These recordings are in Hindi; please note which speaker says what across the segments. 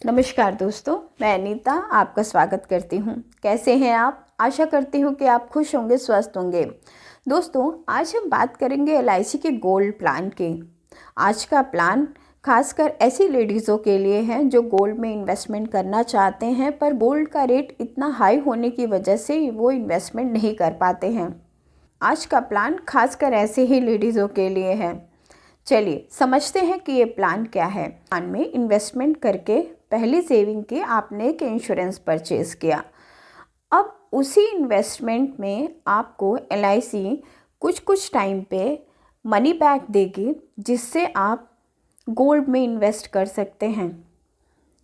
Speaker 1: नमस्कार दोस्तों, मैं अनीता आपका स्वागत करती हूँ। कैसे हैं आप? आशा करती हूँ कि आप खुश होंगे, स्वस्थ होंगे। दोस्तों, आज हम बात करेंगे एलआईसी के गोल्ड प्लान की। आज का प्लान खासकर ऐसी लेडीज़ों के लिए है जो गोल्ड में इन्वेस्टमेंट करना चाहते हैं, पर गोल्ड का रेट इतना हाई होने की वजह से वो इन्वेस्टमेंट नहीं कर पाते हैं। आज का प्लान खासकर ऐसे ही लेडीज़ों के लिए है। चलिए समझते हैं कि ये प्लान क्या है। प्लान में इन्वेस्टमेंट करके पहली सेविंग की आपने एक इंश्योरेंस परचेज़ किया। अब उसी इन्वेस्टमेंट में आपको एलआईसी कुछ टाइम पे मनी बैक देगी, जिससे आप गोल्ड में इन्वेस्ट कर सकते हैं।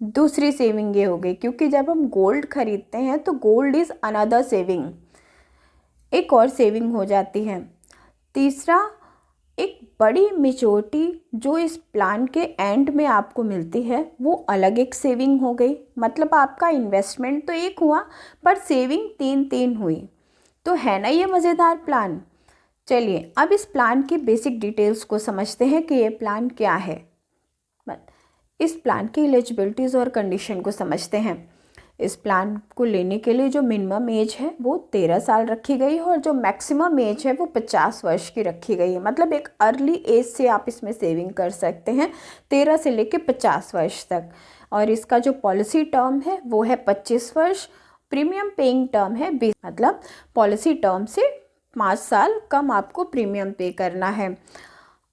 Speaker 1: दूसरी सेविंग ये हो गई, क्योंकि जब हम गोल्ड खरीदते हैं तो गोल्ड इज़ अनदर सेविंग, एक और सेविंग हो जाती है। तीसरा, एक बड़ी मेच्योरिटी जो इस प्लान के एंड में आपको मिलती है वो अलग एक सेविंग हो गई। मतलब आपका इन्वेस्टमेंट तो एक हुआ पर सेविंग तीन हुई। तो है ना ये मज़ेदार प्लान। चलिए अब इस प्लान की बेसिक डिटेल्स को समझते हैं कि ये प्लान क्या है। इस प्लान की एलिजिबिलिटीज़ और कंडीशन को समझते हैं। इस प्लान को लेने के लिए जो मिनिमम एज है वो 13 साल रखी गई है और जो मैक्सिमम एज है वो 50 वर्ष की रखी गई है। मतलब एक अर्ली एज से आप इसमें सेविंग कर सकते हैं, 13 से लेके 50 वर्ष तक। और इसका जो पॉलिसी टर्म है वो है 25 वर्ष। प्रीमियम पेइंग टर्म है 20, मतलब पॉलिसी टर्म से 5 साल कम आपको प्रीमियम पे करना है।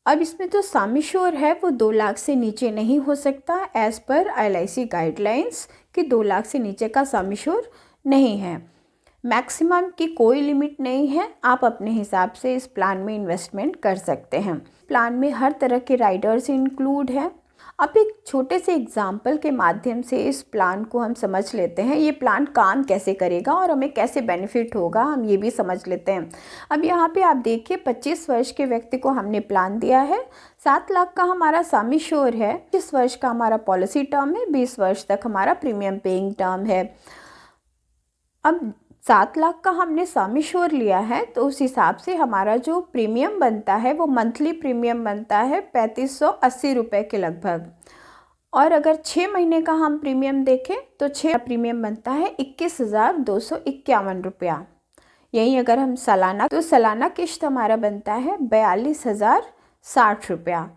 Speaker 1: अब इसमें जो सम एश्योर्ड है वो 2 लाख से नीचे नहीं हो सकता। एज़ पर एलआईसी गाइडलाइंस कि 2 लाख से नीचे का सम एश्योर्ड नहीं है। मैक्सिमम की कोई लिमिट नहीं है, आप अपने हिसाब से इस प्लान में इन्वेस्टमेंट कर सकते हैं। प्लान में हर तरह के राइडर्स इंक्लूड हैं। अब एक छोटे से एग्जाम्पल के माध्यम से इस प्लान को हम समझ लेते हैं। ये प्लान काम कैसे करेगा और हमें कैसे बेनिफिट होगा, हम ये भी समझ लेते हैं। अब यहाँ पे आप देखिए, 25 वर्ष के व्यक्ति को हमने प्लान दिया है। 7 लाख का हमारा सम एश्योर्ड है, 25 वर्ष का हमारा पॉलिसी टर्म है, 20 वर्ष तक हमारा प्रीमियम पेइंग टर्म है। अब 7 लाख का हमने सम एश्योर्ड लिया है तो उस हिसाब से हमारा जो प्रीमियम बनता है वो मंथली प्रीमियम बनता है 3580 रुपये के लगभग। और अगर 6 महीने का हम प्रीमियम देखें तो 6 प्रीमियम बनता है 21,251 रुपया। यहीं अगर हम सालाना, तो सालाना किश्त हमारा बनता है 42,060 रुपया।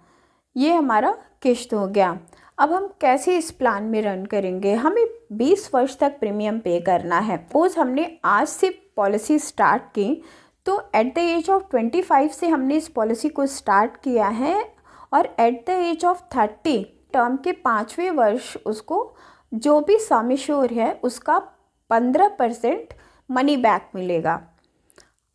Speaker 1: ये हमारा किश्त हो गया। अब हम कैसे इस प्लान में रन करेंगे? हमें 20 वर्ष तक प्रीमियम पे करना है। सपोज हमने आज से पॉलिसी स्टार्ट की तो एट द एज ऑफ 25 से हमने इस पॉलिसी को स्टार्ट किया है और at the age of 30 term के 5वें वर्ष उसको जो भी सम एश्योर्ड है उसका 15% मनी बैक मिलेगा।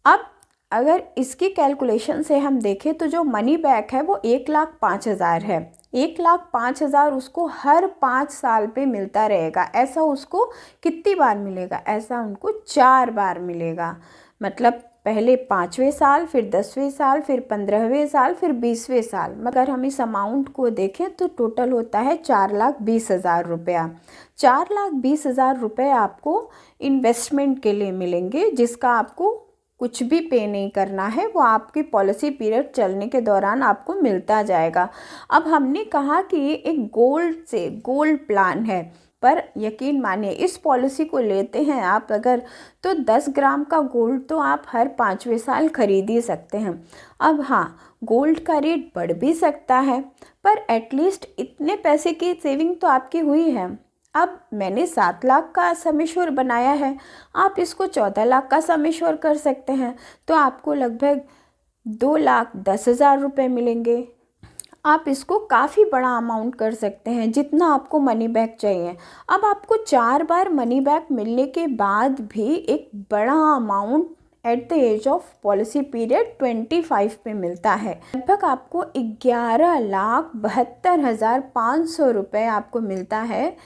Speaker 1: अब अगर इसकी कैलकुलेशन से हम देखें तो जो मनी बैक है वो 1,05,000 है। 1,05,000 उसको हर 5 साल पे मिलता रहेगा। ऐसा उसको कितनी बार मिलेगा? ऐसा उनको 4 बार मिलेगा। मतलब पहले 5वें साल, फिर 10वें साल, फिर 15वें साल, फिर 20वें साल। मगर हम इस अमाउंट को देखें तो टोटल होता है 4,20,000 रुपया। 4,20,000 रुपये आपको इन्वेस्टमेंट के लिए मिलेंगे, जिसका आपको कुछ भी पे नहीं करना है, वो आपकी पॉलिसी पीरियड चलने के दौरान आपको मिलता जाएगा। अब हमने कहा कि ये एक गोल्ड प्लान है, पर यकीन मानिए इस पॉलिसी को लेते हैं आप अगर, तो 10 ग्राम का गोल्ड तो आप हर 5वें साल खरीद ही सकते हैं। अब हाँ, गोल्ड का रेट बढ़ भी सकता है, पर एटलीस्ट इतने पैसे की सेविंग तो आपकी हुई है। अब मैंने 7 लाख का सम एश्योर्ड बनाया है, आप इसको 14 लाख का सम एश्योर्ड कर सकते हैं, तो आपको लगभग 2,10,000 रुपये मिलेंगे। आप इसको काफ़ी बड़ा अमाउंट कर सकते हैं, जितना आपको मनी बैक चाहिए। अब आपको 4 बार मनी बैक मिलने के बाद भी एक बड़ा amount at the age of policy period 25 पे मिलता है। लगभग आपको 11,72,500 रुपये आपको मिलता है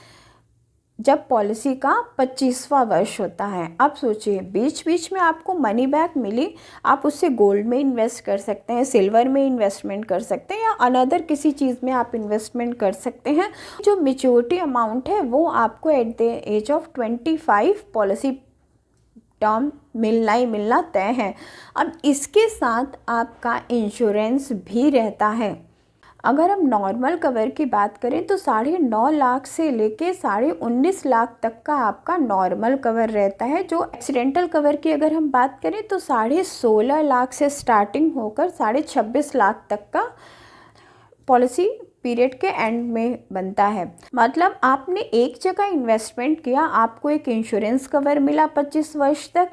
Speaker 1: जब पॉलिसी का 25वां वर्ष होता है। अब सोचिए, बीच बीच में आपको मनी बैक मिली, आप उससे गोल्ड में इन्वेस्ट कर सकते हैं, सिल्वर में इन्वेस्टमेंट कर सकते हैं, या अनदर किसी चीज़ में आप इन्वेस्टमेंट कर सकते हैं। जो मेच्योरिटी अमाउंट है वो आपको at the age of 25 policy term मिलना ही मिलना तय है। अब इसके साथ आपका इंश्योरेंस भी रहता है। अगर हम नॉर्मल कवर की बात करें तो 9.5 लाख से लेके 19.5 लाख तक का आपका नॉर्मल कवर रहता है। जो एक्सीडेंटल कवर की अगर हम बात करें तो 16.5 लाख से स्टार्टिंग होकर 26.5 लाख तक का पॉलिसी पीरियड के एंड में बनता है। मतलब आपने एक जगह इन्वेस्टमेंट किया, आपको एक इंश्योरेंस कवर मिला 25 वर्ष तक,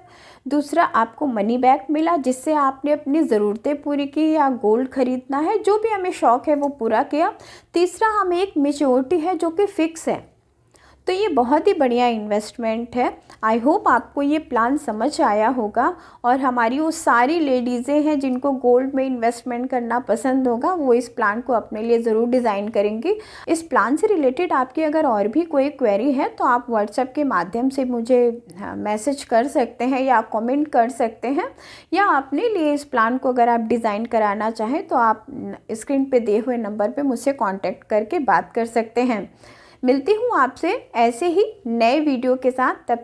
Speaker 1: दूसरा आपको मनी बैक मिला जिससे आपने अपनी ज़रूरतें पूरी की या गोल्ड खरीदना है, जो भी हमें शौक़ है वो पूरा किया, तीसरा हमें एक मैच्योरिटी है जो कि फ़िक्स है। तो ये बहुत ही बढ़िया इन्वेस्टमेंट है। आई होप आपको ये प्लान समझ आया होगा और हमारी वो सारी लेडीज़ें हैं जिनको गोल्ड में इन्वेस्टमेंट करना पसंद होगा, वो इस प्लान को अपने लिए ज़रूर डिज़ाइन करेंगी। इस प्लान से रिलेटेड आपकी अगर और भी कोई क्वेरी है तो आप व्हाट्सएप के माध्यम से मुझे मैसेज कर सकते हैं या कमेंट कर सकते हैं, या अपने लिए इस प्लान को अगर आप डिज़ाइन कराना चाहें तो आप स्क्रीन पे दिए हुए नंबर पे मुझसे कांटेक्ट करके बात कर सकते हैं। मिलती हूँ आपसे ऐसे ही नए वीडियो के साथ, तब तक